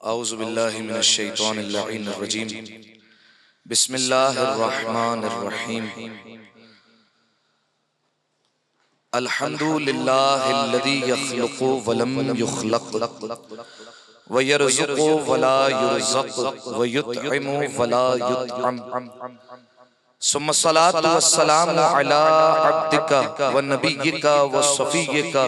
औज़ु बिल्लाहि मिनश शैतानिर लईनिर रजीम। बिस्मिल्लाहिर रहमानिर रहीम। अल्हम्दुलिल्लाहिल्लज़ी यख़्लुक़ु व लम युख़्लक़ व यरज़ुक़ु व ला युरज़क़ व युत्इमु व ला युत्अम। सुम्मा सलातु वस्सलामु अला अब्दिका व नबिय्यिका व सफ़िय्यिका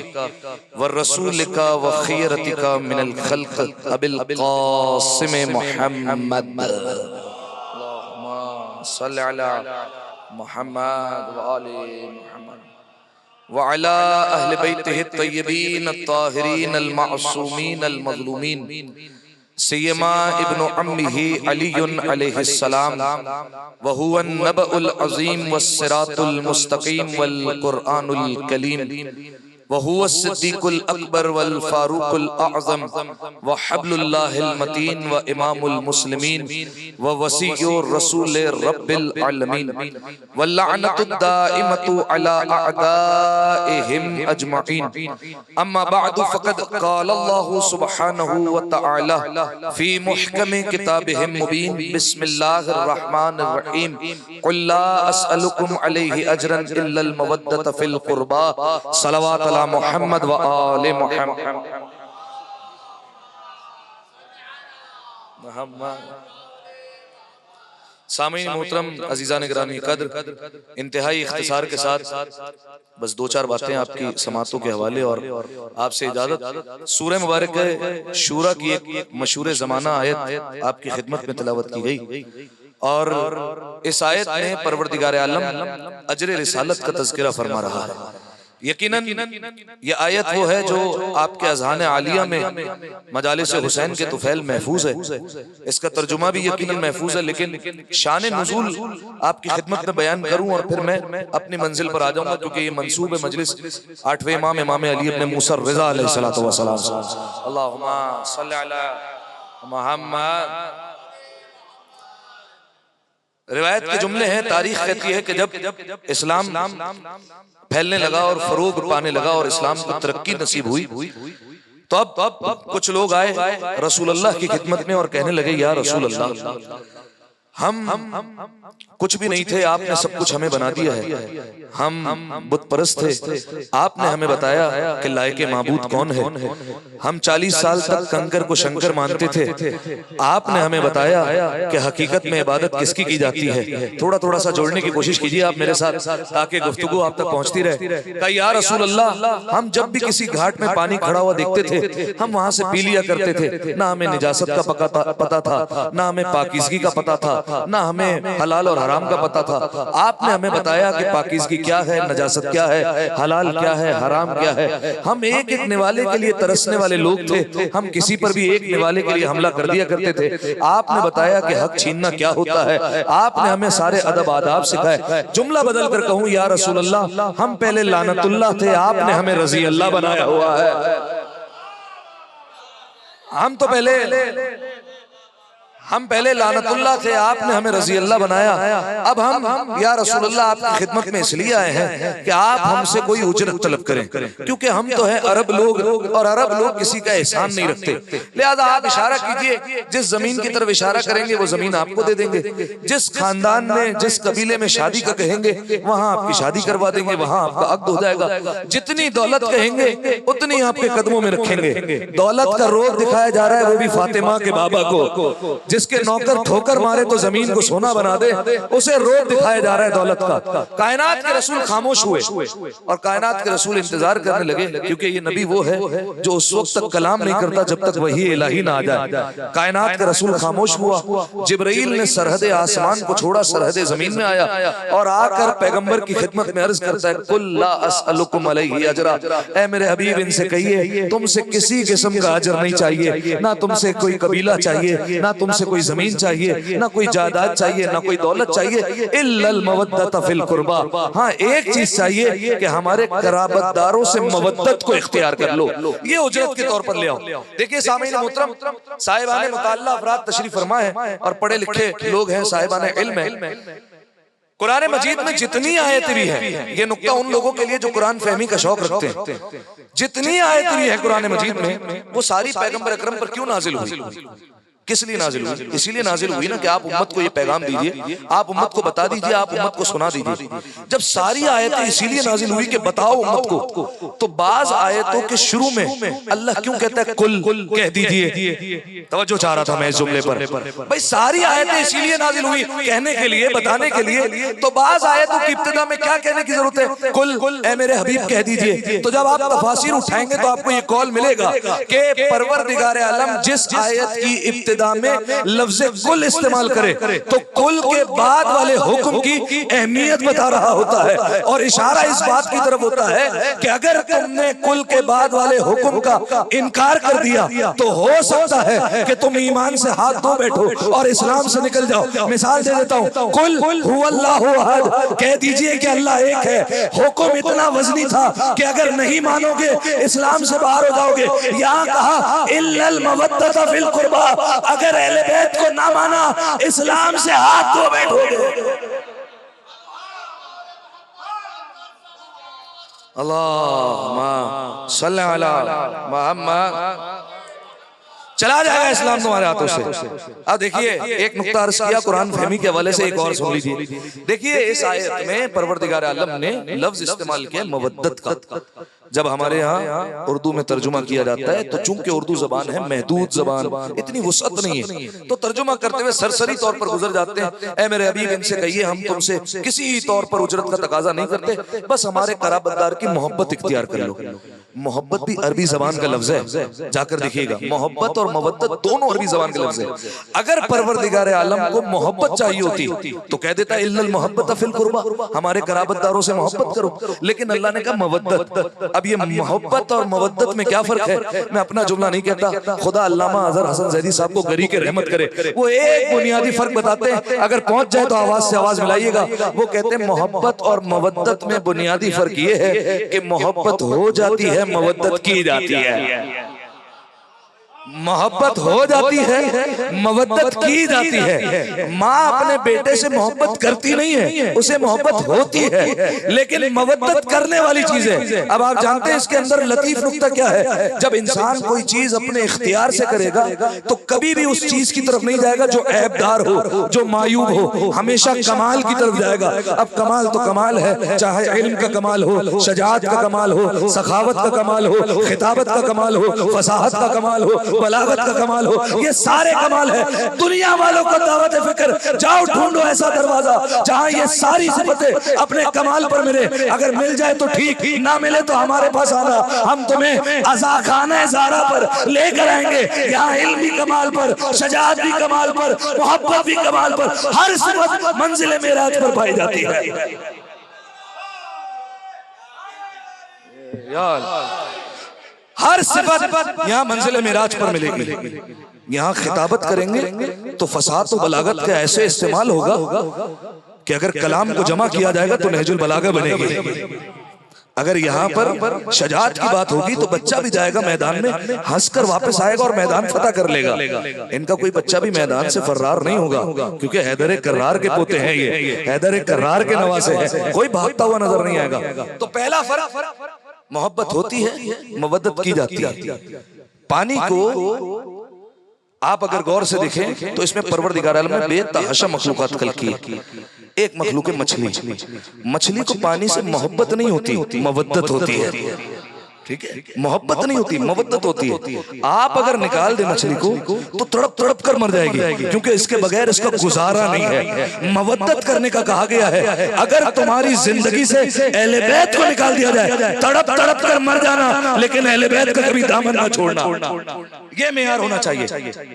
व रसूलिका व खियरतिका मिनल खल्क़ अबिल क़ासिम मुहम्मद। अल्लाहुम्मा सल्लि अला मुहम्मद व आलि मुहम्मद व अला अहलि बैतिहि अत्तय्यबीन अत्ताहिरीन अल-मअसूमीन अल-मज़लूमीन सय्यमा इब्नु अम्मिही अलीयुन अलैहिस्सलाम व हुवा अन-नबउल अज़ीम वस्सिरातुल मुस्तक़ीम वल क़ुरआनुल कलीम व हुवा सिद्दीक़ुल अकबर वल फ़ारूक़ुल अअज़म व हब्लुल्लाहिल मतीन व इमामुल मुस्लिमीन व वसीयुर रसूल रब्बिल आलमीन व लअनतुद दाइमतु अला अअदाइहिम अजमईन। अम्मा बअदु फ़क़द क़ाल अल्लाहु सुब्हानहु व तआला फ़ी मुहकमि किताबिहिम मुबीन। बिस्मिल्लाहिर रहमानिर रहीम। क़ुल ला अस्अलुकुम अलैहि अजरन इल्लल मवद्दत फ़िल क़ुरबा। सलवात अला मुहम्मद व आले मुहम्मद। सामीन मोहतरम अज़ीज़ान गिरामी कद्र, इंतहाई इख्तिसार के साथ बस दो चार बातें आपकी समातों के हवाले और आपसे इजाजत। सूरह मुबारक शूरा की एक मशहूर ज़माना आयत आपकी खिदमत में तिलावत की गई और इस आयत में परवरदिगार आलम अजर रिसालत का तज़किरा फरमा रहा है। यकीनन ये आयत वो है जो आपके अज़हान आलिया में मजालिस हुसैन के तुफैल महफूज है। इसका तर्जुमा भी यकीनन महफूज है, लेकिन शान नुज़ूल आपकी खिदमत में बयान करूं और फिर मैं अपनी मंजिल पर आ जाऊंगा, क्योंकि ये मंसूब है मजलिस आठवें इमाम इमाम अली इब्न मूसा रिज़ा अलैहिस्सलातु वस्सलाम। अल्लाहुम्मा सल्लि अला मुहम्मद। रिवायत के जुमले हैं, तारीख कहती है कि जब इस्लाम फैलने लगा और फरोग पाने लगा और इस्लाम को तरक्की नसीब हुई तो अब कुछ लोग आए रसूल अल्लाह की खिदमत में और कहने लगे, या रसूल अल्लाह, हम कुछ भी नहीं थे, आपने सब कुछ हमें बना दिया है। हम बुत परस्त थे, आपने हमें बताया कि लायके माबूद कौन है। हम 40 साल तक कंकर को शंकर मानते थे, आपने हमें बताया कि हकीकत में इबादत किसकी की जाती है। थोड़ा थोड़ा सा जोड़ने की कोशिश कीजिए आप मेरे साथ, ताकि गुफ्तगू आप तक पहुंचती रहे। कहा, या रसूल अल्लाह, हम जब भी किसी घाट में पानी खड़ा हुआ देखते थे, हम वहां से पी लिया करते थे। ना हमें निजासत का पता था, ना हमें पाकीज़गी का पता था, ना हमें हलाल और हराम का पता था। आपने हमें बताया कि पाकीज़गी क्या है, नजासत क्या है, हलाल क्या है, हराम क्या है। हम एक एक निवाले के लिए तरसने वाले लोग थे, हम किसी पर भी एक निवाले के लिए हमला कर दिया करते थे। आपने बताया कि हक छीनना क्या होता है, आपने हमें सारे अदब आदाब सिखाए। जुमला बदल कर कहूं, या रसूल अल्लाह, हम पहले लानतुल्लाह थे, आपने हमें रजी अल्लाह बनाया हुआ है। हम पहले लानतुल्लाह थे, आपने हमें रजी अल्लाह बनाया। अब हम या रसूल अल्लाह आपकी खिदमत में इसलिए आए हैं कि आप हमसे कोई उजरत तलब करें, क्योंकि हम तो हैं अरब लोग और अरब लोग किसी का एहसान नहीं रखते। लिहाजा आप इशारा कीजिए, जिस जमीन की तरफ इशारा करेंगे वो जमीन आपको दे देंगे। जिस खानदान में, जिस कबीले में शादी का कहेंगे वहां आपकी शादी करवा देंगे, वहां आपका अक्द हो जाएगा। जितनी दौलत कहेंगे उतनी आपके कदमों में रखेंगे। दौलत का रोग दिखाया जा रहा है, वो भी फातिमा के बाबा को। जिसके नौकर ठोकर मारे तो जमीन को सोना बना दे, उसे रोब दिखाया जा रहा है दौलत का। कायनात के रसूल खामोश हुए और कायनात के रसूल इंतजार करने लगे, क्योंकि ये नबी वो है जो उस वक्त तक कलाम नहीं करता जब तक वही इलाही ना आ जाए। कायनात के रसूल खामोश हुआ। जिब्राइल ने सरहद आसमान को छोड़ा, सरहद जमीन में आया और आकर पैगंबर की खिदमत में अर्ज करता है, कुल ला अस्अलुकुम अलैहि अजरा, ऐ मेरे हबीब इनसे कहिए तुमसे किसी किस्म का अजर नहीं चाहिए, ना तुमसे कोई कबीला चाहिए, ना तुमसे कोई जमीन चाहिए, ना कोई जायदाद चाहिए, ना कोई दौलत चाहिए, इल्लल मवद्दत फिल कुर्बा। हाँ, एक चीज चाहिए कि हमारे कराबतदारों से मवद्दत को इख्तियार कर लो, ये उजरत के तौर पर ले आओ। देखिए सामीन मोहतरम, साहिबाने मुतल्ला अफराद तशरीफ फरमा है और पढ़े लिखे लोग हैं, साहिबाने इल्म है। कुरान मजीद में जितनी आयत भी है, ये नुक्ता उन लोगों के लिए जो कुरान फहमी का शौक रखते हैं, जितनी आयत भी है कुरान मजीद में, वो सारी पैगंबर अकरम पर क्यों नाजिल हुई? किस लिए नाजिल हुई? इसीलिए नाजिल हुई ना कि आप उम्मत को ये पैगाम दीजिए, आप उम्मत को बता दीजिए, आप उम्मत को सुना दीजिए। जब सारी आयतें इसीलिए नाजिल हुई कि बताओ उम्मत को, तो बाज आयतों के शुरू में अल्लाह क्यों कहता है कुल कह दीजिए? तवज्जो चाह रहा था मैं इस जुमले पर। भाई सारी आयतें इसीलिए नाजिल हुई कहने के लिए, बताने के लिए, तो बाज आयतों की इब्तिदा में क्या कहने की जरूरत है? कुल ए मेरे हबीब कह दीजिए। तो जब आप तफासिर उठाएंगे तो आपको ये कौल मिलेगा कि परवरदिगार आलम जिस आयत की इब्तिदा में लफ्ज़ कुल इस्तेमाल करे तो कुल के बाद वाले हुक्म की अहमियत बता रहा होता है, और इशारा इस बात की तरफ होता है कि अगर तुमने कुल के बाद वाले हुक्म का इनकार कर दिया तो हो सकता है कि तुम ईमान से हाथ धो बैठो और इस्लाम से निकल जाओ। मिसाल दे देता हूं, कुल हुवल्लाहु अहद कह दीजिए कि अल्लाह एक है। हुक्म इतना वजनी था कि अगर नहीं मानोगे इस्लाम से बाहर हो जाओगे। यहाँ कहा इल्लल मवद्दत फिल कुर्बा, अगर अहले बैत को ना माना इस्लाम से हाथ धो बैठोगे। अल्लाहुम्मा सल्ली अला मुहम्मद, चला जाएगा इस्लाम तुम्हारे हाथों से। अब देखिए एक नुक्ता अर्ज किया कुरान फहमी के हवाले से, एक और सुन लीजिए। देखिए इस आयत में परवरदिगार आलम ने लफ्ज इस्तेमाल किया मवद्दत का। जब हमारे यहाँ उर्दू में तर्जुमा किया जाता है तो चूंकि उर्दू जबान है महदूद जबान, इतनी वुसअत नहीं है, तो तर्जुमा करते हुए सरसरी तौर पर गुजर जाते हैं। ए मेरे हबीब इनसे कहिए हम तुमसे किसी तौर पर उजरत का तकाजा नहीं करते, बस हमारे कराबतदार की मोहब्बत इख्तियार कर लो। मोहब्बत भी अरबी जबान का लफ्ज है, जाकर देखिएगा। मोहब्बत और मवद्दत दोनों अरबी जबान के लफ्ज है। अगर परवरदिगार आलम को मोहब्बत चाहिए होती तो कह देता इल्लल मोहब्बत फिल कुर्बा, हमारे कराबतदारों से मोहब्बत करो, लेकिन अल्लाह ने कहा मवद्दत। अब ये मोहब्बत और मवद्दत में क्या फर्क है? मैं अपना जुमला नहीं कहता, खुदा अल्लामा अजहर हसन ज़ैदी साहब को गरी के रहमत करे, वो एक बुनियादी फर्क बताते हैं, अगर पहुंच जाए तो आवाज से आवाज मिलाइएगा। वो कहते हैं मोहब्बत और मवद्दत में बुनियादी फर्क ये है कि मोहब्बत हो जाती है, मवद्दत की जाती है। मोहब्बत हो जाती है, मवद्दत की जाती है। माँ अपने बेटे से मोहब्बत करती नहीं है, उसे मोहब्बत होती है, लेकिन मवद्दत करने वाली चीज है। अब आप जानते हैं इसके अंदर लतीफ नुक्ता क्या है? जब इंसान कोई चीज अपने इख्तियार से करेगा तो कभी भी उस चीज की तरफ नहीं जाएगा जो ऐबदार हो, जो मायूब हो, हमेशा कमाल की तरफ जाएगा। अब कमाल तो कमाल है, चाहे इल्म का कमाल हो, शजाअत का कमाल हो, सखावत का कमाल हो, खिताबत का कमाल हो, फसाहत का कमाल हो, बलागत का कमाल हो, ये सारे कमाल है। दुनिया वालों को दावत फिक्र, जाओ ढूंढो ऐसा दरवाजा जहां ये सारी सिफतें अपने कमाल पर मिले। अगर मिल जाए तो ठीक, ना मिले तो हमारे पास आना, हम तुम्हें अज़ाखाना ज़ारा पर लेकर आएंगे। यहाँ इल्म भी कमाल पर, शजाअत भी कमाल पर, मोहब्बत भी कमाल पर, हर सिफत मंजिल मेराज पर पाई जाती है। हर सिफत यहाँ मंजिल मेराज पर मिलेगी। यहाँ खिताबत करेंगे तो फसाद तो बलागत का ऐसे इस्तेमाल होगा कि अगर कलाम को जमा किया जाएगा तो नहजुल बलागा बनेगी। अगर यहाँ पर शजाअत की बात होगी तो बच्चा भी जाएगा मैदान में, हंसकर वापस आएगा और मैदान फतह कर लेगा। इनका कोई बच्चा भी मैदान से फर्रार नहीं होगा, क्योंकि हैदर कर्रार के पोते हैं, ये हैदर कर्रार के नवासे हैं, कोई भागता हुआ नजर नहीं आएगा। तो पहला फर्क, मोहब्बत होती है, मवद्दत की जाती है। पानी को आप अगर गौर से देखें तो इसमें परवरदिगार आलम ने बेतहाशा मखलूकात खल्क की। एक मखलूक है मछली। मछली को पानी से मोहब्बत नहीं होती, मवद्दत होती है। ठीक है, मोहब्बत नहीं होती, मवद्दत होती है। आप अगर निकाल दे मछली को तो तड़प तड़प कर मर जाएगी, क्योंकि इसके बगैर इसका गुजारा नहीं है। मवद्दत करने का कहा गया है। अगर तुम्हारी जिंदगी से अहले बैत को निकाल दिया जाए, तड़प तड़प कर मर जाना, लेकिन अहले बैत का कभी दामन ना छोड़ना, ये मेयार होना चाहिए।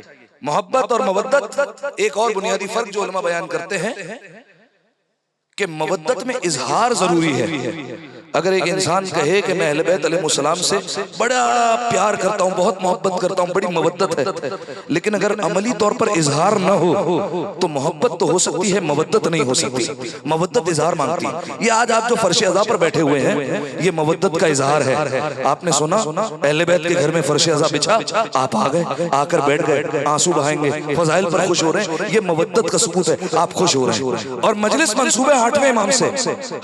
मोहब्बत और मवद्दत एक और बुनियादी फर्क जो उलमा बयान करते हैं कि मवद्दत में इजहार जरूरी है। अगर एक इंसान कहे कि मैं अहले बैत अलैहिस्सलाम से बड़ा प्यार करता हूँ, बहुत मोहब्बत करता हूँ, बड़ी मवद्दत है, लेकिन अगर अमली तौर पर इजहार न हो तो मोहब्बत तो हो सकती है, मवद्दत नहीं हो सकती। मवद्दत इजहार मांगती है। ये आज आप जो फर्श अज़ा पर बैठे हुए हैं, ये मवद्दत का इजहार है। आपने सुना अहले बैत के घर में फर्श अज़ा बिछा, आप आ गए, आकर बैठ गए, आंसू बहाएंगे, फजाइल पर खुश हो रहे हैं, ये मवद्दत का सबूत है। आप खुश हो रहे हैं। और मजलिस मंसूबे 8वें इमाम से।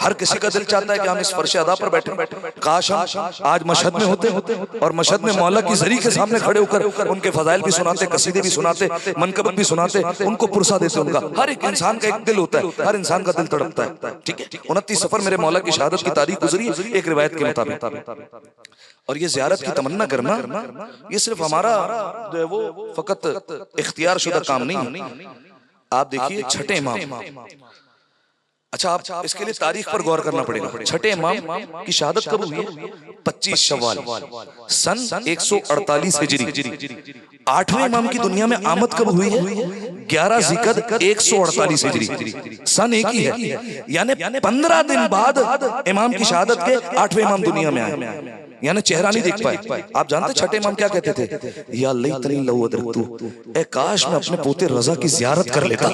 हर किसी का दिल चाहता है कि हम इस फर्श अदा पर बैठे, काश हम आज मशहद में होते और मशहद में मौला की जरी के सामने खड़े होकर उनके फजाइल भी सुनाते, कसीदे भी सुनाते, मनकबत भी सुनाते, उनको पुरसा देते। उनका हर एक इंसान का एक दिल होता है, हर इंसान का दिल तड़पता है। ठीक है, 29 सफर मेरे मौला की शहादत की तारीख गुजरी एक रिवायत के मुताबिक। और ये ज़ियारत की तमन्ना करना ये सिर्फ हमारा जो है वो फकत इख्तियार शुदा काम नहीं है। आप देखिए छठे इमाम, अच्छा आप इसके लिए तारीख पर गौर करना पड़ेगा। छठे इमाम की शहादत कब हुई है? 25 शव्वाल सन 148 हिजरी। 8वें इमाम की दुनिया में आमद कब हुई है? 11 ज़िकद 148 हिजरी। सन एक ही है, यानी 15 दिन बाद इमाम की शहादत के 8वें इमाम दुनिया में आए, यानी चेहरा नहीं देख पाए। आप जानते छठे इमाम क्या कहते थे? या लैतनी लौ अदरकतू, ए काश मैं अपने पोते रजा की ज़ियारत कर लेता,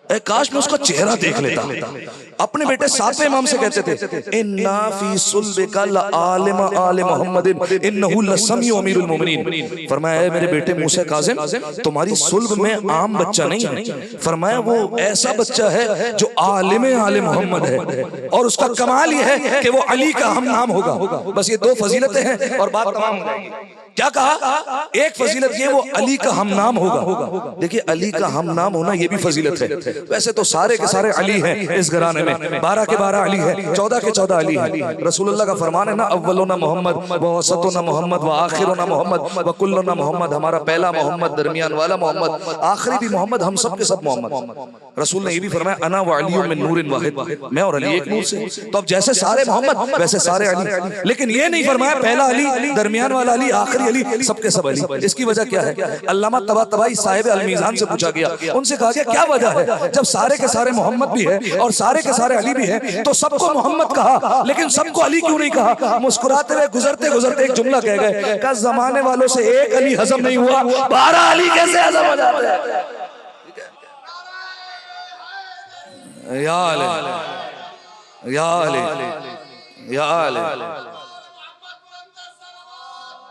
ए काश मैं उसका चेहरा देख लेता। अपने बेटे 7वें इमाम से कहते थे, इन्ना फी सुल्बिका लआलिम आले मुहम्मदिन इन्नहु लसमी अमीरुल मोमिनीन। फरमाया मेरे बेटे मूसा काज़िम, तुम्हारी सुल्ब में आम बच्चा नहीं है, फरमाया वो ऐसा बच्चा है जो आलिम आले मोहम्मद है, और उसका कमाल ये है कि वो अली का हम नाम होगा। बस ये 2 फजीलतें हैं और बात तमाम हो जाएगी। क्या कहा? एक फजीलत ये वो अली का हम नाम होगा। देखिए अली का हम नाम होना ये भी फजीलत है। वैसे तो सारे के सारे अली हैं इस घराने में, 12 के 12 अली है, 14 के 14 अली है। रसूलुल्लाह का फरमान है ना, अव्वलुना मोहम्मद व वसतुना मोहम्मद व आखिरुना मोहम्मद व कुल्लुना मोहम्मद। हमारा पहला मोहम्मद, दरमियान वाला मोहम्मद, आखिरी भी मोहम्मद, हम सब के सब मोहम्मद। रसूल ने ये भी फरमाया, अना व अली मिन नूरिन वाहिद, मैं और अली एक नूर से। तो अब जैसे सारे मोहम्मद वैसे सारे अली, लेकिन ये नहीं फरमाया पहला अली, दरमियान वाला अली, आखिरी अली, सबके सब अली। इसकी वजह क्या है? अल्लामा तबातबाई साहिब अल-मीज़ान से पूछा गया, उनसे कहा गया क्या वजह है जब सारे के सारे मोहम्मद भी है और सारे के सारे अली भी है, तो सबको मोहम्मद कहा लेकिन सबको अली क्यों नहीं कहा? मुस्कुराते हुए गुजरते गुजरते एक जुमला कह गए, कहा जमाने वालों से एक अली हजम नहीं हुआ, 12 अली कैसे हजम हो जाते हैं? या अली या अली या अली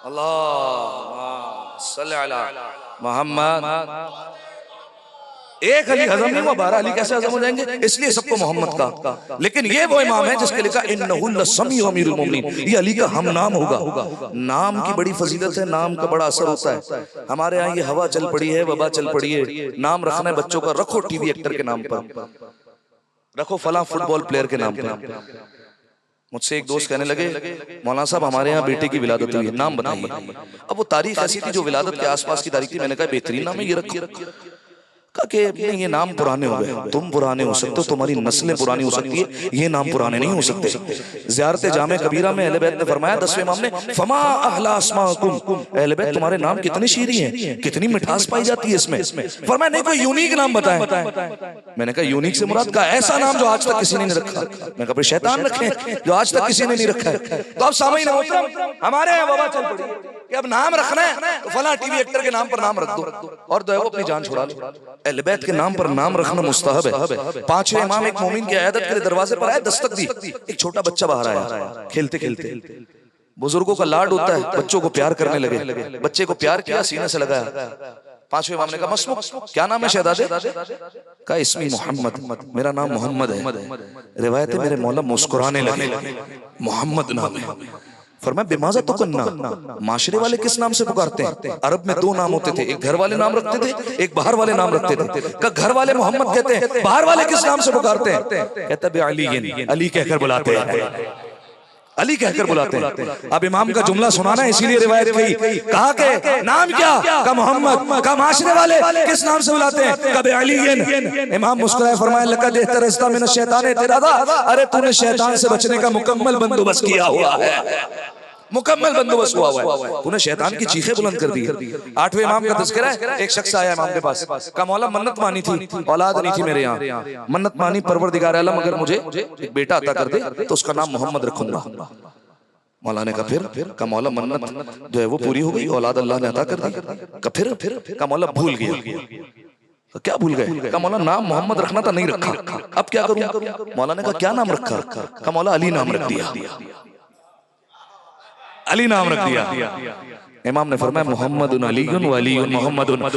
अल्लाह सल्ले अला मोहम्मद। एक अली हजम नहीं हुआ, 12 अली कैसे हजम हो जाएंगे? इसलिए सबको मोहम्मद का। लेकिन ये वो इमाम है जिसके लिखा इन्नहु लसमी अमीरुल मोमिनीन, ये अली का हम नाम होगा। नाम की बड़ी फजीलत है, नाम का बड़ा असर होता है। हमारे यहाँ ये हवा चल पड़ी है, वबा चल पड़ी है, नाम रखना है बच्चों का, रखो टीवी एक्टर के नाम पर, रखो फला फुटबॉल प्लेयर के नाम पर। मुझसे एक दोस्त कहने लगे, मौलाना साहब हमारे यहाँ बेटे की विलादत हुई है, नाम बताइए। अब वो तारीख ऐसी थी जो विलादत के आसपास की तारीख थी। मैंने कहा बेहतरीन नाम है, ये रखो। कि ये नाम पुराने हो गए, तुम पुराने हो सकते हो, तुम्हारी नस्लें पुरानी हो सकती है, ये नाम पुराने नहीं हो सकते। ज़ियारत जामे कबीरा में अहले बैत ने फरमाया, 10वें इमाम ने, फमा अहला अस्माकुम, अहले बैत तुम्हारे नाम कितने शीरी हैं, कितनी मिठास पाई जाती है इसमें। फरमाया नहीं कोई यूनिक नाम बताएं। मैंने कहा यूनिक से मुराद का ऐसा नाम जो आज तक किसी ने नहीं रखा। मैंने कहा शैतान रखे जो आज तक किसी ने नहीं रखा है। तो अब सामईन हमारे यहाँ बाबा चल पड़ी कि अब नाम रखना है तो फला टीवी एक्टर के नाम पर नाम रख दो और जो है वो अपनी जान छुड़ा लो। अहले बैत के नाम पर नाम रखना मुस्तहब है। 5वें इमाम एक मोमिन की इयादत के लिए दरवाजे पर आए, दस्तक दी, एक छोटा बच्चा बाहर आया, खेलते खेलते। बुजुर्गों का लाड होता है, बच्चों को प्यार करने लगे, बच्चे को प्यार किया, सीने से लगाया। 5वें इमाम ने कहा मसमुक, क्या नाम है शहजादे? कहा इस्मी मोहम्मद, मेरा नाम मोहम्मद है। रिवायत है मेरे मौला मुस्कुराने लगे, मोहम्मद नाम है। फरमाया बेमाजा तो करना, माशरे वाले किस नाम से पुकारते हैं? अरब में 2 नाम होते थे, एक घर वाले नाम रखते थे, एक बाहर वाले नाम रखते थे। का घर वाले मोहम्मद कहते हैं, बाहर वाले किस नाम से पुकारते हैं? कहता है अली, अली कहकर बुलाते हैं, अली कहकर बुलाते हैं। अब इमाम का जुमला सुनाना है, इसीलिए रिवायत कही। कहा के नाम क्या? का मोहम्मद। का माशरे वाले किस नाम से बुलाते हैं? कब अली। इमाम मुस्कुराए, फरमाया लक़द इहतरज़ता मिन शैतान तिरादा, अरे तूने शैतान से बचने का मुकम्मल बंदोबस्त किया हुआ है, मुकम्मल बंदोबस्त हुआ है। तूने शैतान की चीखें बुलंद कर दी। 8वें इमाम का तज़किरा है, एक शख्स आया इमाम के पास, कहा मौला मन्नत मानी थी, औलाद नहीं थी मेरे यहाँ, मन्नत मानी परवरदिगार आलम अगर मुझे एक बेटा अता कर दे तो उसका नाम मोहम्मद रखूंगा। मौला ने कहा फिर? का मौला मन्नत जो है वो पूरी हो गई, औलाद अल्लाह ने अता कर दी। का फिर? का मौला भूल गया। क्या भूल गए? का मौला नाम मोहम्मद रखना था, नहीं रखा, अब क्या करूं? मौला ने कहा क्या नाम रखा? का मौला अली नाम रख दिया, अली नाम रख दिया। इमाम ने फरमाया मोहम्मद अलीयुन वलीयुन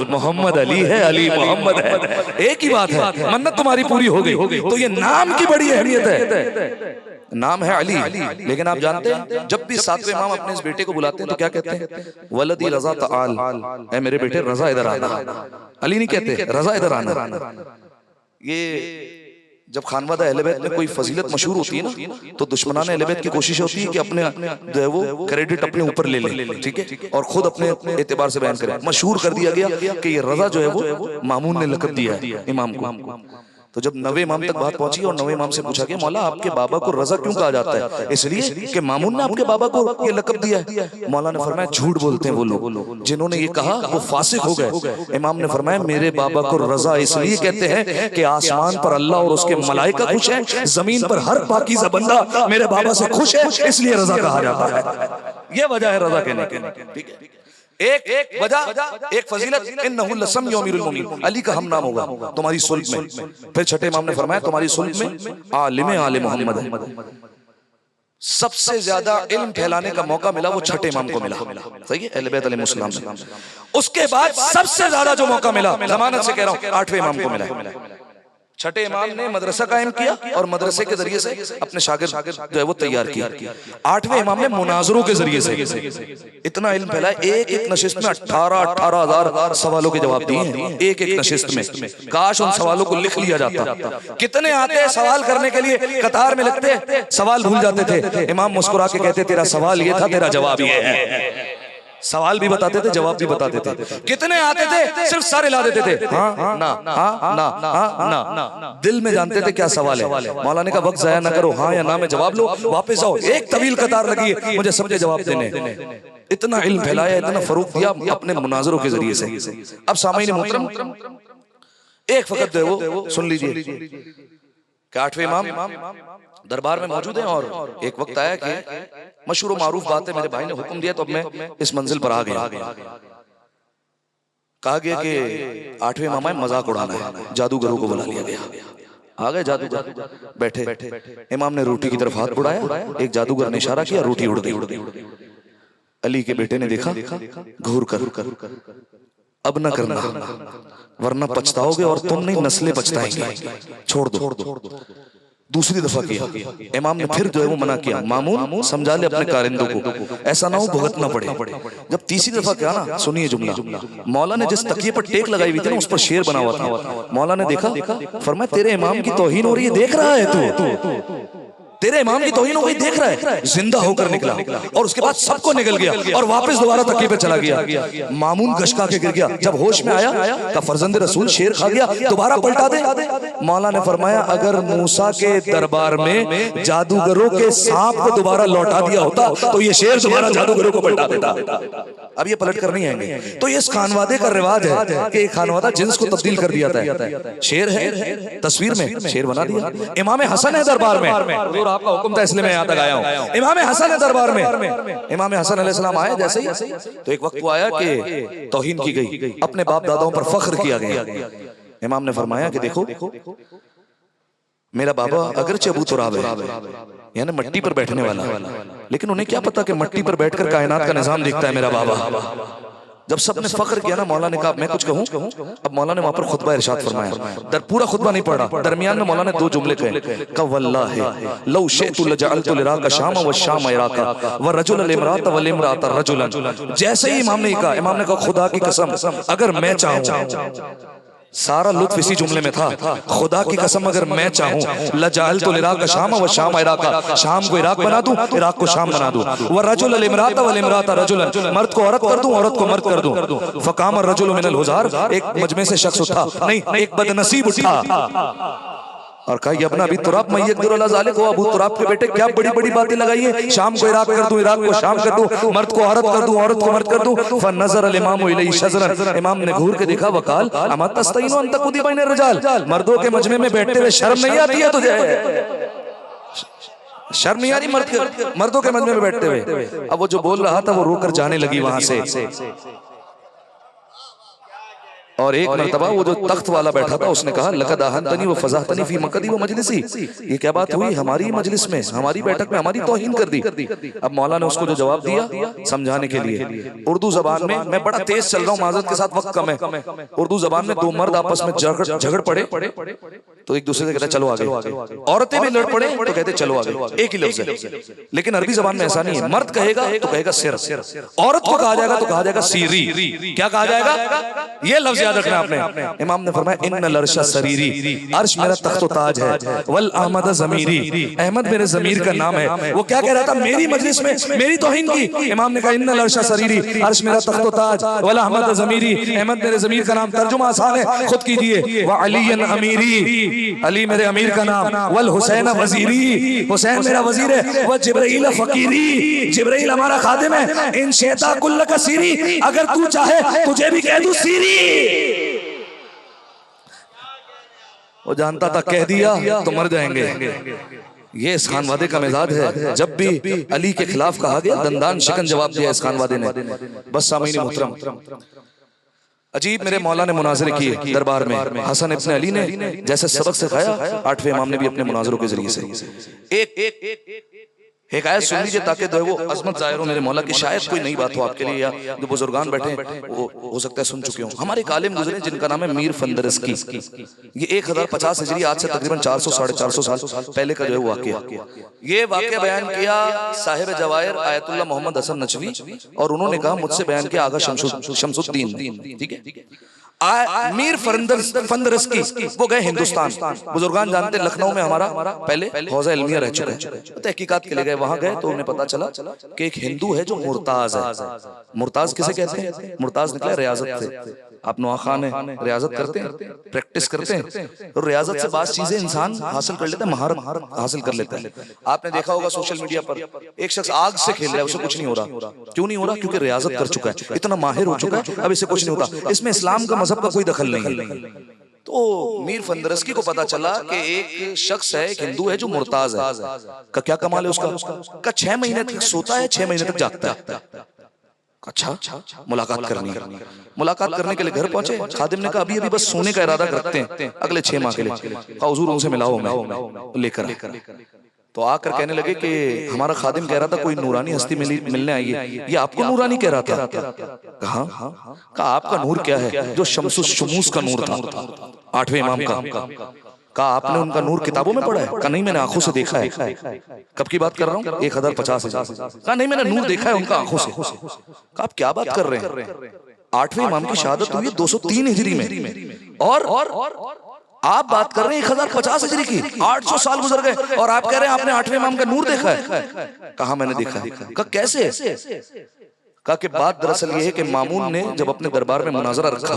मोहम्मद अली है, अली मोहम्मद है, एक ही बात है, मन्नत तुम्हारी पूरी हो गई। तो ये नाम की बड़ी अहमियत है। नाम है अली, लेकिन आप जानते हैं जब भी सातवें इमाम अपने इस बेटे को बुलाते हैं तो क्या कहते हैं? वलदी रजा ताल, ऐ मेरे बेटे रजा इधर आना। अली नहीं कहते, रजा इधर आना। ये जब खानवादा अहले बैत में कोई फजीलत मशहूर होती है ना, तो दुश्मनान अहले बैत की कोशिश होती है कि अपने जो है वो क्रेडिट अपने ऊपर ले ले, ठीक है, और खुद अपने एतबार से बयान करें। मशहूर कर दिया गया कि ये रजा जो है वो मामून ने लक़ब दिया है इमाम को। तो जब नवे इमाम तक बात पहुंची और नवे इमाम से पूछा कि मौला आपके बाबा को रजा क्यों कहा जाता है? इसलिए कि मामून ने आपके बाबा को ये लक़ब दिया है। मौला ने फरमाया झूठ बोलते हैं वो लोग, जिन्होंने ये कहा वो फासिक हो गए। इमाम ने फरमाया मेरे बाबा को रजा इसलिए कहते हैं कि आसमान पर अल्लाह और उसके मलाइका खुश है, जमीन पर हर पाकीज़ा बंदा मेरे बाबा से खुश है, इसलिए रजा कहा जाता है। ये वजह है रजा कहने की, ठीक है। एक वजह, एक फजीलत, इन्नहु लसम यौमिरुल मुमिन, अली का हम नाम होगा तुम्हारी सुल्ब में। फिर छठे इमाम ने फरमाया तुम्हारी सुल्ब में आलिम आले मोहम्मद है। सबसे ज्यादा इल्म फैलाने का मौका मिला वो छठे इमाम को मिला, सही है, अहले बैत अलैहिस्सलाम से। उसके बाद सबसे ज्यादा जो मौका मिला, जमानत से कह रहा हूं, आठवें इमाम को मिला। छठे इमाम ने मदरसा कायम किया और मदरसे के जरिए से अपने शागिर्द जो है वो तैयार किया। आठवें इमाम ने मुनाजरों के जरिए से इतना इल्म फैलाया, एक एक नशिस्त में 18,000 सवालों के जवाब दिए हैं, एक एक नशिस्त में। काश उन सवालों को लिख लिया जाता। कितने आते सवाल करने के लिए, कतार में लगते, सवाल भूल जाते थे। इमाम मुस्कुरा के कहते तेरा सवाल ये था, तेरा जवाब ये है। सवाल भी बताते थे, जवाब भी बताते थे। कितने आते थे सिर्फ सर हिला देते थे, हाँ ना हाँ ना हाँ ना, दिल में जानते थे क्या सवाल है। मौला ने कहा वक्त जाया ना करो, हाँ या ना में जवाब लो, वापस जाओ। एक तवील कतार लगी है मुझे सबके जवाब देने। इतना इल्म फैलाया, इतना फरूक दिया अपने मुनाजरों के जरिए से। अब सामईन मोहतरम एक फकत जो है वो सुन लीजिए कि आठवें इमाम दरबार में मौजूद हैं और एक वक्त आया कि मशहूर मारूफ बात है, मेरे भाई ने हुक्म दिया तो अब मैं इस मंजिल पर आ गया। कहा गया कि आठवें इमाम है, मजाक उड़ाना है, जादूगरों को बुला लिया गया। आ गए जादूगर, बैठे। इमाम ने रोटी की तरफ हाथ बढ़ाया, एक जादूगर ने इशारा किया, रोटी उड़ गई। अली के बेटे ने देखा, घूर कर अब न करना वरना पछताओगे और तुम नहीं नस्लें पछताएंगी, छोड़ दो। दूसरी दफा किया, इमाम ने फिर जो है वो मना किया, मामून समझा ले अपने कारिंदों को, ऐसा ना हो भुगतना पड़े। जब तीसरी दफा किया ना, सुनिए जुमला, मौला ने जिस तकिए पर टेक लगाई हुई थी ना उस पर शेर बना हुआ था। मौला ने देखा, फरमाया तेरे इमाम की तौहीन हो रही है, देख रहा है तू, तेरे इमाम की तौहीन हो गई, देख रहा है। जिंदा होकर निकला और उसके बाद सबको निकल गया और वापस दोबारा तकिए पे चला गया। मामून गशका के गिर गया, जब होश में आया का फर्जंद रसूल शेर खा गया, दोबारा पलटा दे। मौला ने फरमाया अगर मूसा के दरबार में जादूगरों के सांप को दोबारा लौटा दिया होता तो ये शेर दोबारा जादूगरों को पलटा देता। अब ये पलट कर नहीं आएंगे। तो ये इस खानवादे का रिवाज है कि खानवादा जिन्स को तब्दील कर दिया था। शेर है तस्वीर में, शेर बना दिया। इमाम हसन है दरबार में, आपका हुक्म था इसलिए मैं यहाँ तक आया हूँ। इमाम हसन है दरबार में, इमाम हसन अलैहिस्सलाम आए जैसे ही तो एक वक्त वो आया कि तौहीन की गई, अपने बाप दादाओं पर फख्र किया गया। इमाम ने फरमाया कि देखो मेरा बाबा अगरचे अबू तुराब है, यानी मट्टी पर बैठने वाला, लेकिन उन्हें क्या पता कि मट्टी पर बैठकर कायनात का निजाम देखता है मेरा बाबा। जब सबने फख्र किया ना, मौला ने कहा मैं कुछ कहूँ। अब मौला ने वहां पर खुतबा इरशाद फरमाया, पूरा खुतबा नहीं पढ़ा, दरमियान में मौला ने दो जुमले कहे, कहा वल्लाहि लौ शिअतु लजअलतु लिराका शाम व शाम इराका व रजुलन इमरात व इमरात रजुलन। जैसे ही इमाम ने कहा, इमाम ने कहा खुदा की कसम अगर मैं चाहूं, सारा लुत्फ इसी जुमले में था, खुदा की कसम अगर मैं चाहूं लजअलतु लिराका शाम व शाम इराका, शाम को इराक बना दूं, इराक को शाम बना दूं, व रजुलन इमरात व इमरात रजुलन, मर्द को औरत कर दूं, औरत को मर्द कर दूं। फकाम रजुल मिनल हुजार, एक मजमे से शख्स उठा, नहीं एक बदनसीब उठा और कहा यब्ना अबी तुराब मैं यक़दिरु ज़ालिक, हो अबू तुराब के बेटे क्या बड़ी बड़ी बातें लगाई है, शाम को इराक कर दूं, इराक को शाम कर दूं, मर्द को औरत कर दूं, औरत को मर्द कर दूं। फनज़र अल इमाम इलैहि शज़रन, इमाम ने घूर के देखा, वकाल अमा तस्तईनु अन तक़ूदी बैन रिजाल, मर्दों के मजमे में बैठते हुए शर्म नहीं आती है तुझे, शर्म नहीं आ रही मर्दों के मजमे में बैठते हुए। अब वो जो बोल रहा था वो रोकर जाने लगी वहां से और एक मर्तबा वो जो तख्त वाला बैठा था उसने कहा लक़द आहनतनी व फज़हतनी फी मक़दी व मजलिसी, ये क्या बात हुई, हमारी मजलिस में, हमारी बैठक में हमारी तौहीन कर दी। अब मौला ने उसको जो जवाब दिया समझाने के लिए उर्दू जबान में, मैं बड़ा तेज चल रहा हूँ माज़रत के साथ, वक्त कम है, उर्दू जबान में दो मर्द आपस में झगड़ पड़े तो एक दूसरे से कहते चलो आगे, औरतें भी लड़ पड़े तो कहते चलो आगे, एक ही लफ्ज है। लेकिन अरबी जबान में ऐसा नहीं है, मर्द कहेगा तो कहेगा सिर, औरत को कहा जाएगा तो कहा जाएगा सीरी। क्या कहा जाएगा, ये लफ्ज याद रखना आपने। इमाम ने फरमाया इन्नल अर्श सरीरी, अर्श मेरा तख्त ताज है, वल अहमद ज़मीरी, अहमद मेरे ज़मीर का नाम है। वो क्या कह रहा था, मेरी मजलिस में मेरी तौहीन की, इमाम ने कहा इन्नल अर्श सरीरी, अर्श मेरा तख्त ताज, वल अहमद ज़मीरी, अहमद मेरे ज़मीर का नाम। तर्जुमा आसान है, खुद कीजिए। व अलीयन अमीरी, अली मेरे अमीर का नाम, वल हुसैन वजीरी, हुसैन मेरा वजीर है, व जिब्राइल फकीरी, जिब्राइल हमारा खादिम है, इन शेता कुल्ल का सीरी, अगर तू चाहे तुझे भी कह दूं सीरी। वो जानता था कह दिया तो मर जाएंगे। ये इस खानवादे का मिजाज है, जब भी अली के खिलाफ कहा गया दंदान शिकन जवाब दिया इस खानवादे ने। बस सामीन मोहतरम, अजीब मेरे मौला ने मुनाजरे किए दरबार में। हसन इब्न अली ने जैसे सबक सिखाया, 8वें इमाम ने भी अपने मुनाजरों के जरिए से एक आयत सुन लीजिए ताकि जो है वो अजमत जाहिर हो मेरे मौला की। शायद कोई नई बात हो आपके लिए, या जो बुजुर्गान बैठे वो हो सकता है सुन चुके हो। हमारे एक आलिम गुजरे जिनका नाम है मीर फंदरस्की। ये 1050 हिजरी, आज से तकरीबन 400 साढ़े 400 साल पहले का जो है वो वाकया। ये वाकया बयान किया साहिब जवाहिर आयतुल्लाह मोहम्मद हसन नचवी, और उन्होंने कहा मुझसे बयान किया आगा शमसुद्दीन। ठीक है, मीर फंदरस्की वो गए हिंदुस्तान। बुजुर्गान जानते हैं लखनऊ में हमारा पहले हौज़ा इल्मिया रह चुका है, तहकीकात के लिए गए, वहां गए तो उन्हें पता चला कि एक हिंदू है जो मुर्ताज है। मुर्ताज किसे कहते हैं, मुर्ताज निकला रियाजत से। आप नौखान है, रियाजत करते हैं, प्रैक्टिस करते हैं, और रियाजत से बात चीजें इंसान हासिल कर लेता है, महारत हासिल कर लेता है। आपने देखा होगा सोशल मीडिया पर एक शख्स आग से खेल रहा है, उसे कुछ नहीं हो रहा। क्यों नहीं हो रहा, क्योंकि रियाजत कर चुका है, इतना माहिर हो चुका है, अब इसे कुछ नहीं होता। इसमें इस्लाम का मजहब का कोई दखल नहीं है। तो मीर फंदरस्की को पता चला कि एक शख्स है, एक हिंदू है जो मुर्ताज है। का क्या कमाल है उसका, का 6 महीने तक सोता है, 6 महीने तक जागता है। अच्छा, मुलाकात करने के लिए घर पहुंचे। खादिम ने कहा अभी अभी बस सोने का इरादा रखते हैं, अगले 6 माह के लिए। कहा हुजूर उनसे मिलाओ, मैं लेकर। तो आकर कहने लगे कि हमारा खादिम कह रहा था कोई नूरानी हस्ती मिलने आई है, ये आपको नूरानी कह रहा था। कहा आपका नूर क्या है, जो शम्सुश शुमूस का नूर था 8वें इमाम का। कहा आपने उनका नूर किताबों में पढ़ा है? कहा नहीं, मैंने आंखों से देखा है। कब की बात कर रहा हूँ, 1050। कहा नहीं, मैंने नूर देखा है उनका आंखों से। कहा आप क्या बात कर रहे हैं, 8वें इमाम की शहादत हुई 203 हिजरी में, और आप बात कर रहे हैं 1050 हिजरी की, 800 साल गुजर गए, और आप कह रहे हैं आपने 8वें इमाम का नूर देखा है। कहा मैंने देखा है। कहा कैसे? कहा कि बात दरअसल ये है कि मामून ने जब अपने दरबार में मुनाजरा रखा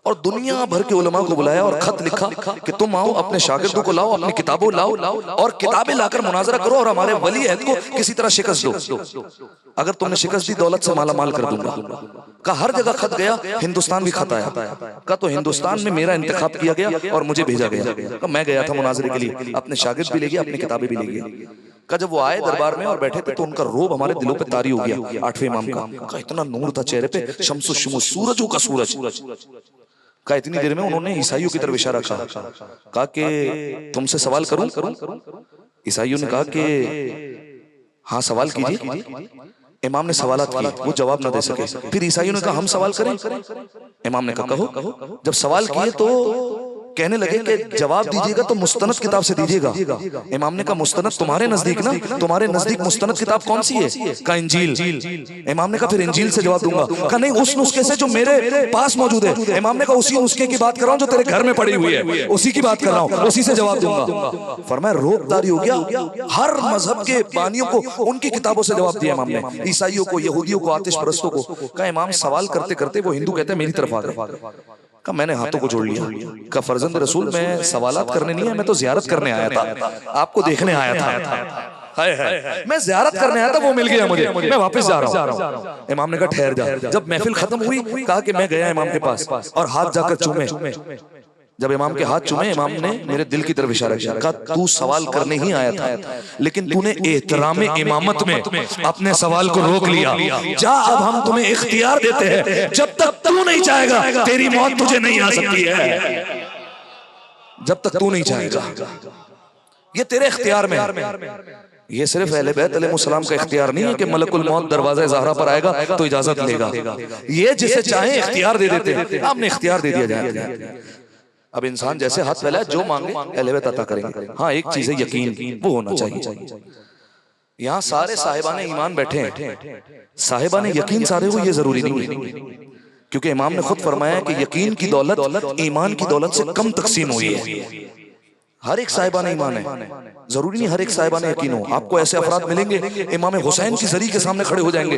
और दुनिया भर के उलमा को बुलाया और खत लिखा कि तुम आओ, अपने शागिर्दों को लाओ, अपनी किताबों लाओ, और किताबें लाकर मुनाजरा करो और हमारे वली अहद को किसी तरह शिकस्त दो। अगर तुमने शिकस्त दी दौलत से माला माल कर दूंगा। कहा हर जगह खत गया, हिंदुस्तान भी खत आया। कहा तो हिंदुस्तान में मेरा इंतखाब किया गया और मुझे भेजा गया। मैं गया था मुनाजरे के लिए, अपने शागिर्द भी ले गया, अपनी किताबें भी ले गया। का जब वो आए दरबार में और बैठे थे तो उनका रोब हमारे दिलों पे तारी हो गया 8वें इमाम का। इतना नूर था चेहरे पे, शम्सुश शुमूस, सूरजों का सूरज। का इतनी देर में उन्होंने ईसाइयों की तरफ इशारा कहा कि तुमसे सवाल करूं? ईसाइयों ने कहा कि हाँ सवाल कीजिए। इमाम ने सवालात किए, वो जवाब न दे सके। फिर ईसाइयों ने कहा हम सवाल करें? इमाम ने कहा कहो। जब सवाल किए तो कहने लगे कि जवाब दीजिएगा तो मुस्तनद किताब से दीजिएगा। इमाम ने कहा मुस्तनद तुम्हारे नजदीक ना, तुम्हारे नजदीक मुस्तनद किताब कौन सी है? का इंजील। इमाम ने कहा फिर इंजील से जवाब दूंगा। कहा नहीं, उस नुस्खे से जो मेरे पास मौजूद है। इमाम ने कहा उसी नुस्खे की बात कर रहा हूं जो तेरे घर में पड़ी हुई है, उसी की बात कर रहा हूं, उसी से जवाब दूंगा। फरमाया रोबदारी हो गया। हर मजहब के बानियों को उनकी किताबों से जवाब दिया इमाम ने, ईसाइयों को, यहूदियों को, आतिश परस्तों को। कहा इमाम सवाल करते करते वो हिंदू कहते हैं मेरी तरफ आ गए। का मैंने हाथों को जोड़ लिया। का फर्जंद रसूल मैं सवालात करने नहीं है, मैं तो ज़ियारत करने आया था, आपको देखने आया था। हाय मैं ज़ियारत करने आया था, वो मिल गया मुझे, मैं वापस जा रहा हूँ। इमाम ने कहा ठहर जा। जब महफिल खत्म हुई कहा कि मैं गया इमाम के पास और हाथ जाकर चूमे। जब इमाम के हाथ चूमे, इमाम ने मेरे दिल की तरफ इशारा किया, कहा तू सवाल करने ही आया था, लेकिन तूने एहतराम इमामत में अपने सवाल को रोक लिया। जा, अब हम तुम्हें इख्तियार देते हैं, जब तक तू नहीं चाहेगा तेरी मौत तुझे नहीं आ सकती है। जब तक तू नहीं चाहेगा, ये तेरे इख्तियार में है। ये सिर्फ अहले बैत अलैहिस्सलाम का इख्तियार नहीं है कि मलकुल मौत दरवाज़े ज़हरा पर आएगा तो इजाजत लेगा। ये जिसे चाहे इख्तियार दे देते हैं, आपने इख्तियार दे दिया जाए। अब इंसान जैसे हाथ फैलाए, जो मांगे अहले बैत अता करेंगे। हाँ, एक चीज है यकीन, वो होना चाहिए। यहाँ सारे साहिबाने ईमान बैठे हैं, साहिबाने यकीन सारे हो ये जरूरी नहीं है, क्योंकि इमाम ने खुद फरमाया कि यकीन की दौलत ईमान की दौलत से कम तकसीम हुई है। हर एक साहिबाने ईमान है, जरूरी नहीं हर एक साहिबाने यकीन हो। आपको ऐसे अफराद मिलेंगे इमाम हुसैन की जरी के सामने खड़े हो जाएंगे,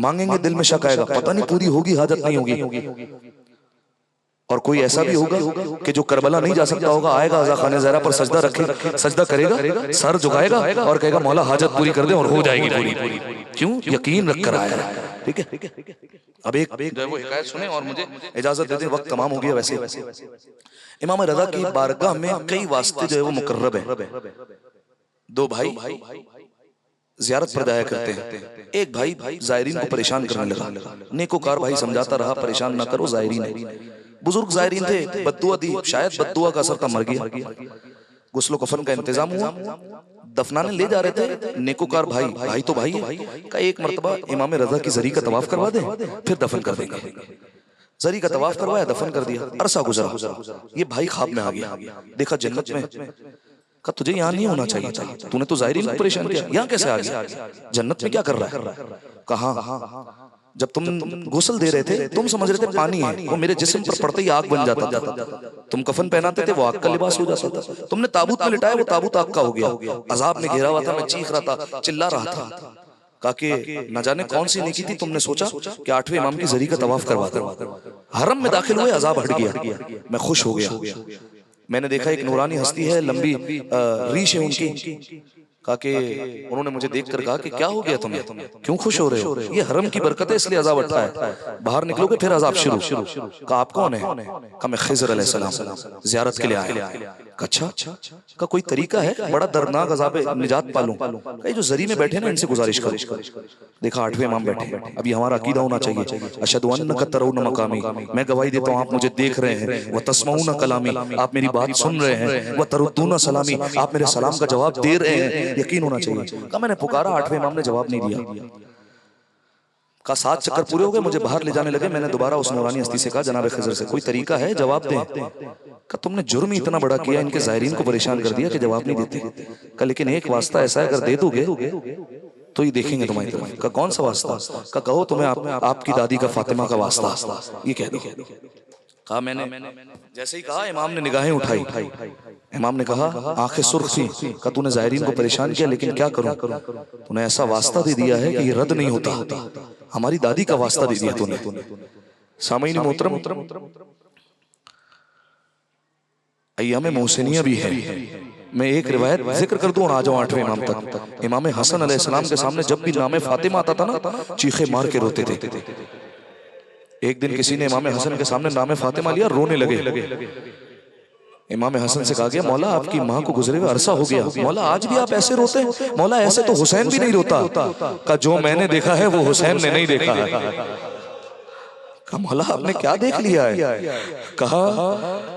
मांगेंगे दिल में शक आएगा, पता नहीं पूरी होगी हाजत नहीं होगी। और कोई ऐसा भी होगा कि जो करबला नहीं जा सकता होगा, आएगा अज़ा खाने ज़हरा पर सजदा रखे, सजदा करेगा, सर झुकाएगा और कहेगा मौला हाजत पूरी कर दे, और हो जाएगी पूरी। क्यों? यकीन रख कर आया। ठीक है। अब एक जो वो हिकायत सुने और मुझे इजाजत दे दें, वक्त तमाम हो गया। वैसे इमाम रज़ा की बारगाह में कई वास्ते जो है वो मुकर्रब है। दो भाई ज़ियारत पर जाया करते हैं। एक भाई ज़ायरीन को परेशान करने लगा, नेकोकार भाई समझाता रहा परेशान ना करो ज़ायरीन। बुजुर्ग ज़ायरीन थे, बद्दुआ दी, शायद बद्दुआ का असर था, मर गया। गुस्लो कफन का इंतजाम हुआ, दफनाने ले जा रहे थे। नेकोकार भाई तो भाई है, का एक मर्तबा इमाम रज़ा की जरी का तवाफ करवा दे, फिर दफन कर देंगे। जरी का तवाफ करवाया, दफन कर दिया। अरसा गुजरा, ये भाई ख्वाब में आ गया, देखा जन्नत में। का तुझे यहाँ नहीं होना चाहिए था, तूने तो ज़ायरीन को परेशान किया, यहाँ कैसे आ गया? जन्नत में क्या कर रहा है? कहा जब तुम गुस्ल दे रहे थे, तुम समझ रहे थे पानी है, वो मेरे जिस्म पर पड़ते ही आग बन जाता था। तुम कफन पहनाते थे, वो आग का लिबास हो जाता था। तुमने ताबूत में लिटाया, वो ताबूत आग का हो गया। अजाब ने घेरा हुआ था, मैं चीख रहा था, चिल्ला रहा था। कहा कि न जाने कौन सी नेकी थी, तुमने सोचा कि 8वें इमाम की जरी का तवाफ करवा दो। हरम में दाखिल हुए, अजाब हट गया, मैं खुश हो गया। मैंने देखा एक नूरानी हस्ती है, लंबी रीश है उनकी। कहा कि उन्होंने मुझे देखकर कहा कि क्या हो गया तुम्हें, क्यों खुश हो रहे हो? ये हरम की बरकत है इसलिए अजाब उठा है, बाहर निकलोगे फिर अजाब शुरू। कहा आप कौन है? कहा मैं खिज़र अलैहिस्सलाम, ज़ियारत के लिए आया। अच्छा, का कोई तरीका है बड़ा दर्दनाक अजाब निजात पालूं? कहीं जो जरी में बैठे ना, इनसे गुजारिश करो। देखा 8वें इमाम बैठे। अभी हमारा अकीदा होना चाहिए, अशहदु अन्नका तरौना मकामी, मैं गवाही देता हूँ आप मुझे देख रहे हैं। व तस्मऊना कलामी, आप मेरी बात सुन रहे हैं। व तरुद्दूना सलामी, आप मेरे सलाम का जवाब दे रहे हैं, यकीन होना चाहिए। कहा मैंने पुकारा, 8वें इमाम ने जवाब नहीं दिया। का 7 चक्कर पूरे हो गए, मुझे बाहर ले जाने लगे। मैंने दोबारा उस नूरानी हस्ती से कहा, जनाब खिज़र से कोई तरीका है, जवाब दें। का तुमने जुर्म इतना बड़ा किया, इनके ज़ायरीन को परेशान कर दिया कि जवाब नहीं देते। का लेकिन एक वास्ता ऐसा है, अगर दे दोगे तो ही देखेंगे तुम्हारी तरफ। का कौन सा वास्ता? का कहो तुम्हें आपकी दादी का फातिमा का वास्ता, ये कह दो। कहा मैंने जैसे ही कहा, इमाम ने निगाहें उठाई। इमाम ने कहा आंखें सुर्ख थी। का तूने ज़ायरीन को परेशान किया, लेकिन क्या करूं? तूने ऐसा वास्ता दे दिया है कि ये रद्द नहीं होता। हमारी दादी का वास्ता दे दिया तूने। सामईन मोहतरम, अय्याम मोहसिनिया भी है। मैं एक रिवायत जिक्र कर दूं और आ जाऊं 8वें इमाम तक। इमाम हसन अलैहिस्सलाम के सामने जब भी नाम फातिमा आता था ना, चीखे मार के रोते थे। एक दिन किसी ने इमाम हसन के सामने नाम फातिमा लिया, रोने लगे। इमाम हसन से कहा गया, मौला आपकी माँ को गुजरे हुए अरसा हो गया, मौला आज भी आप ऐसे रोते हैं? मौला ऐसे तो हुसैन भी नहीं रोता। का जो मैंने देखा है वो हुसैन ने नहीं देखा है। कहा मौला आपने क्या देख लिया है? कहा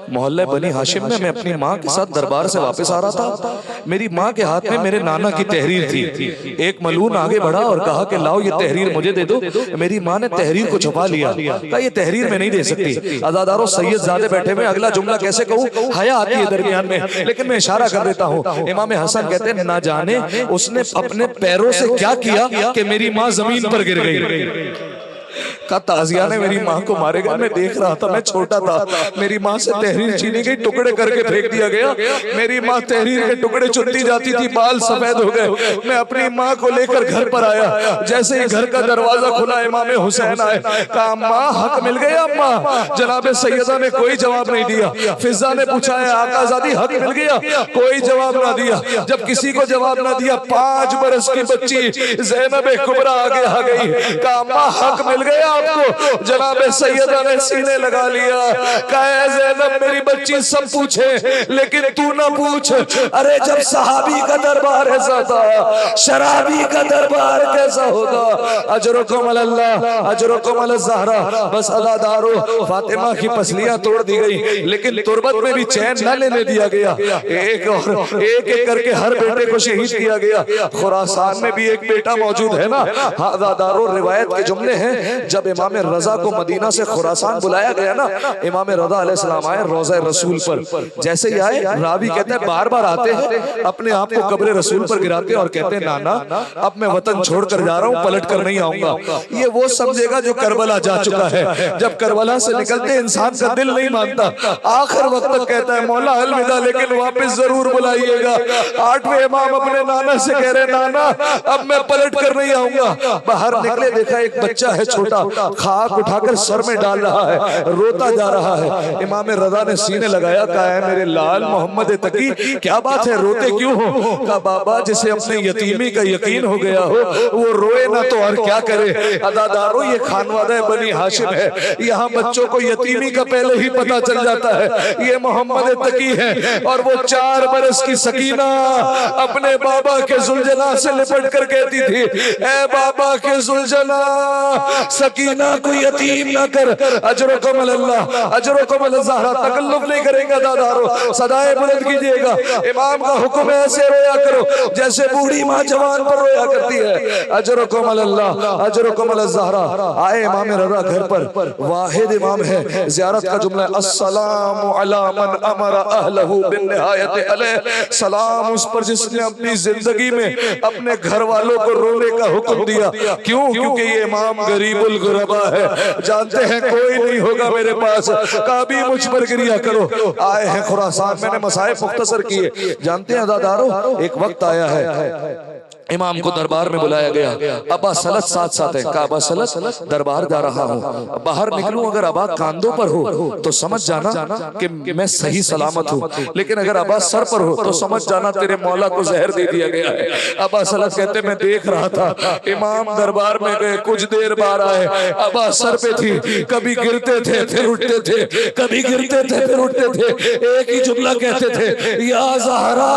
मोहल्ले बनी हाशिम में मैं अपनी माँ के साथ दरबार से वापस आ रहा था, मेरी माँ के हाथ में मेरे नाना की तहरीर थी। एक मलून आगे बढ़ा और कहा कि लाओ ये तहरीर मुझे दे दो। मेरी माँ ने तहरीर को छुपा लिया। कहा ये तहरीर में नहीं दे सकती। अज़ादारों सैयद ज़ादे बैठे हुए, अगला जुमला कैसे कहूँ, हया आती है दरमियान में, लेकिन मैं इशारा कर देता हूँ। इमाम हसन कहते हैं ना जाने उसने अपने पैरों से क्या किया कि मेरी माँ जमीन पर गिर गई। का ताजिया ने मेरी माँ को मारेगा। मैं देख रहा था, मैं छोटा था, मेरी माँ से तहरीर छीनी गई, टुकड़े करके फेंक दिया गया। मेरी माँ तहरीर के टुकड़े चुनती जाती थी, बाल सफेद हो गए। मैं अपनी माँ को लेकर घर पर आया। जैसे ही घर का दरवाजा खुला, इमाम हुसैन आए। कहा अम्मा हक मिल गया? अम्मा जनाब सैयदा ने कोई जवाब नहीं दिया। फिजा ने पूछा है आकाजादी हक मिल गया? कोई जवाब ना दिया। जब किसी को जवाब ना दिया, 5 बरस की बच्ची ज़ैनब कुबरा आगे आ गई। कहा अम्मा हक मिल गया? आपको? जनाब सैयदा ने सीने लगा लिया, कहा ज़ैनब मेरी बच्ची सब पूछे लेकिन तू ना पूछ। अरे जब सहाबी का दरबार ऐसा था, शराबी का दरबार कैसा होगा? अजरुकुम अल्लाह अजरुकुम अल-ज़हरा। बस अज़ादारो फातिमा की पसलियां तोड़ दी गई, लेकिन तुरबत में भी चैन न लेने दिया गया। एक और एक एक करके हर बेटे को शहीद किया गया। खुरासान में भी एक बेटा मौजूद है ना। अज़ादारो रिवायत के जुमले हैं, जब इमाम रजा को मदीना से खुरासान बुलाया गया ना, इमाम रजा अलैहिस्सलाम आए रोज़ा रसूल पर। जैसे ही आए, रावी कहते हैं बार बार आते हैं, अपने आप को कब्र रसूल पर गिराते हैं और कहते हैं नाना अब मैं वतन छोड़कर जा रहा हूँ, पलट कर नहीं आऊंगा। ये वो समझेगा जो करबला जा चुका है। जब करबला से निकलते इंसान का दिल नहीं मानता, आखिर वक्त तक कहता है मौला अलविदा, लेकिन वापस जरूर बुलाइएगा। आठवें इमाम अपने नाना से कह रहे नाना अब मैं पलट कर नहीं आऊंगा। बाहर निकले, देखा एक बच्चा है छोटा, खाक उठाकर सर में डाल रहा है, रोता जा रहा है। इमाम रजा ने सीने लगाया, कहा है मेरे लाल मोहम्मद तकी क्या बात है, रोते क्यों हो? कहा बाबा जिसे अपने यतीमी का यकीन हो गया हो वो रोए ना तो और क्या करे। अदादारो ये खानवादा बनी हाशिम है, यहाँ बच्चों को यतीमी का पहले ही पता चल जाता है। ये मोहम्मद तकी है और वो 4 बरस की सकीना अपने बाबा के जुलजना से लिपट कर कहती थी, ए बाबा के जुलजना सकीना को यतीम ना कर, अजरुकुम अल्लाह अजरुकुम अल-ज़हरा। तकल्लुफ नहीं करेंगे दादारो, सदाए बुलंद कीजिएगा। इमाम का हुक्म है ऐसे रोया करो जैसे बूढ़ी माँ जवान पर रोया करती है। अजरुकुम अल्लाह अजरुकुम अल-ज़हरा। आए इमाम रज़ा घर पर, वाहिद इमाम है। ज़ियारत का जुमला अस्सलामु अला मन अमरा अहलहु बिन्निहायत अलैह। सलाम उस पर जिसने अपनी जिंदगी में अपने घर वालों को रोने का हुक्म दिया। क्यों? क्योंकि ये इमाम गरीबुल गुरबा है, जानते हैं कोई नहीं होगा मेरे पास, काबी मुझ पर गिरिया करो। आए हैं खुरासान, मैंने मसाइब मुख्तसर किए। जानते हैं अज़ादारो एक वक्त आया है, इमाम को दरबार में बुलाया गया। अब्बा सलत साथ साथ है, कहा अब्बा सलत दरबार जा रहा हूँ, बाहर निकलूं अगर अब्बा कांधों पर हो तो समझ जाना कि मैं सही सलामत हूँ, लेकिन अगर अब्बा सर पर हो तो समझ जाना तेरे मौला को जहर दे दिया गया है। अब्बा सलत कहते मैं देख रहा था इमाम दरबार में गए, कुछ देर बाद आए, अब्बा सर पे थी, कभी गिरते थे फिर उठते थे, कभी गिरते थे फिर उठते थे, एक ही जुमला कहते थे या ज़हरा।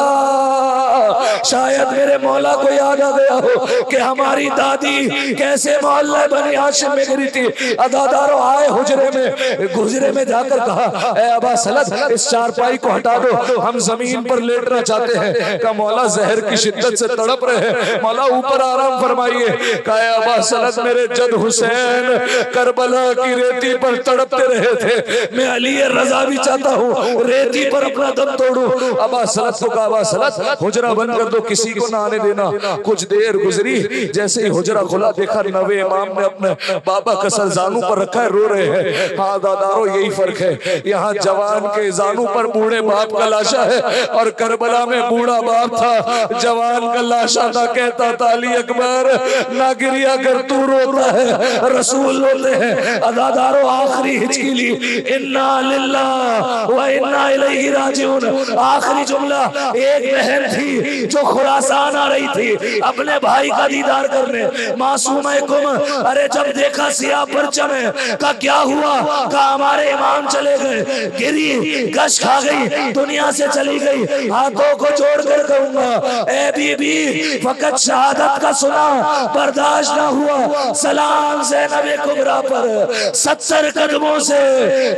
शायद मेरे मौला को याद आ गया हो कि हमारी दादी कैसे मोहल्ला बनी हाशिम में गिरी थी। अदादारो आए हुजरे में, गुजरे में जाकर कहा ए अबा सलत इस चारपाई को हटा दो, हम जमीन पर लेटना चाहते हैं। का मौला जहर की शिद्दत से तड़प रहे हैं, मौला ऊपर आराम फरमाइए। कहा अबा सलत मेरे जद हुसैन करबला की रेती पर तड़पते रहे थे, मैं अली रजा भी चाहता हूँ रेती पर अपना दम तोड़ूं। अबा सलत को कहा अबा सलत हुजरा बंद कर दो, किसी को ना आने देना। कुछ देर गुजरी, जैसे ही हुजरा खुला देखा नवे इमाम ने अपने बाबा का सर जानू पर रखा है, रो रहे हैं। हाँ दादारो यही फर्क है, यहाँ जवान के जानू पर बूढ़े बाप का लाशा है और करबला में बूढ़ा बाप था, जवान का लाशा था। कहता था अली अकबर ना गिरिया कर तू रोता है, रसूल रोते हैं। अदादारो आखिरी हिचकी ली, इन्ना लिल्लाह व इन्ना इलैहि राजिऊन। आखिरी जुमला, एक बहन थी जो खुरासान आ रही थी अपने भाई का दीदार करने, मासूम कुम। अरे जब देखा सिया परचम है, का क्या हुआ? का हमारे इमाम चले गए, गिरी गश खा गई, दुनिया से चली गई। हाथों को जोड़कर कहूंगा ए बीबी फकत शहादत का सुना बर्दाश्त ना हुआ, सलाम ज़ैनब कुबरा पर 70 कदमों से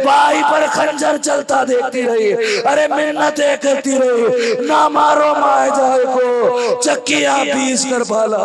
पाई पर खंजर चलता देखती रही। अरे मिन्नतें करती रही, ना मारो माए जाए को चक्कियां पीस कर भाला।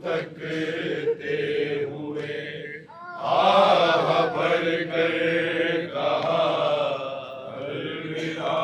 तकते हुए आह भर कर कहा अलविदा।